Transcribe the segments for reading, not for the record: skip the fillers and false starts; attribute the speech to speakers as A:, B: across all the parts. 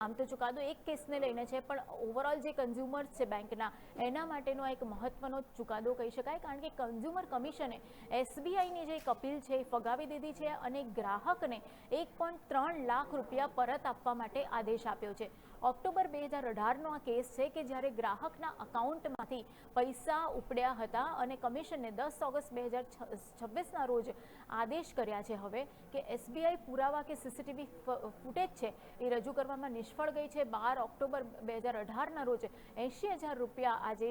A: આમ તો ચુકાદો એક કેસને લઈને છે, પણ ઓવરઓલ જે કન્ઝ્યુમર્સ છે બેંકના, એના માટેનો એક મહત્વનો ચુકાદો કહી શકાય, કારણ કે કન્ઝ્યુમર કમિશને એસબીઆઈની જે એક અપીલ છે એ ફગાવી દીધી છે અને ગ્રાહકને 1.3 લાખ રૂપિયા પરત આપવા માટે આદેશ આપ્યો છે. ઓક્ટોબર 2018નો આ કેસ છે કે જ્યારે ગ્રાહકના અકાઉન્ટમાંથી પૈસા ઉપડ્યા હતા અને કમિશને 10 ઓગસ્ટ 2026ના રોજ આદેશ કર્યા છે હવે કે એસબીઆઈ પુરાવા કે સીસીટીવી ફૂટેજ છે એ રજૂ કરવામાં નિષ્ફળ ગઈ છે. 12 ઓક્ટોબર 2018ના રોજ 80,000 રૂપિયા આજે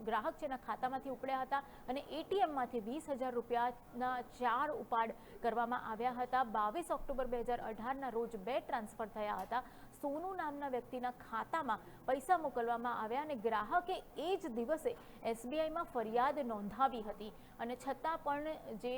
A: ગ્રાહક છે એના ખાતામાંથી ઉપડ્યા હતા અને એટીએમમાંથી 20,000 રૂપિયાના 4 ઉપાડ કરવામાં આવ્યા હતા. 22 ઓક્ટોબર 2018ના રોજ 2 ટ્રાન્સફર થયા હતા. સોનુ નામના વ્યક્તિના ખાતામાં પૈસા મોકલવામાં આવ્યા અને ગ્રાહકે એ જ દિવસે એસબીઆઈમાં ફરિયાદ નોંધાવી હતી અને છતાં પણ જે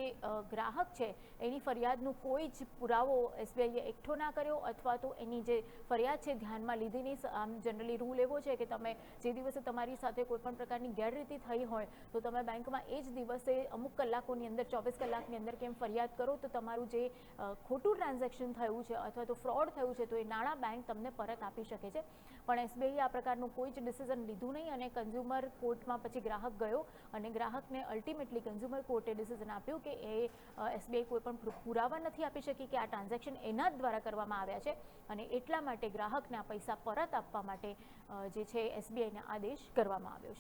A: ગ્રાહક છે એની ફરિયાદનું કોઈ જ પુરાવો એસબીઆઈએ એકઠો ના કર્યો અથવા તો એની જે ફરિયાદ છે ધ્યાનમાં લીધી નહીં. આમ જનરલી રૂલ એવો છે કે તમે જે દિવસે તમારી સાથે કોઈ પણ પ્રકારની ગેરરીતિ થઈ હોય તો તમે બેંકમાં એ જ દિવસે અમુક કલાકોની અંદર 24 કલાકની અંદર કેમ ફરિયાદ કરો તો તમારું જે ખોટું ટ્રાન્ઝેક્શન થયું છે અથવા તો ફ્રોડ થયું છે તો એ નાણાં બેંક તમને પરત આપી શકે છે. પણ એસબીઆઈએ આ પ્રકારનું કોઈ જ ડિસિઝન લીધું નહીં અને કન્ઝ્યુમર કોર્ટમાં પછી ગ્રાહક ગયો અને ગ્રાહકને અલ્ટિમેટલી કન્ઝ્યુમર કોર્ટે ડિસિઝન આપ્યું કે એ એસબીઆઈ કોઈ પણ પુરાવા નથી આપી શકી કે આ ટ્રાન્ઝેક્શન એના જ દ્વારા કરવામાં આવ્યા છે અને એટલા માટે ગ્રાહકને આ પૈસા પરત આપવા માટે જે છે એસબીઆઈને આદેશ કરવામાં આવ્યો છે.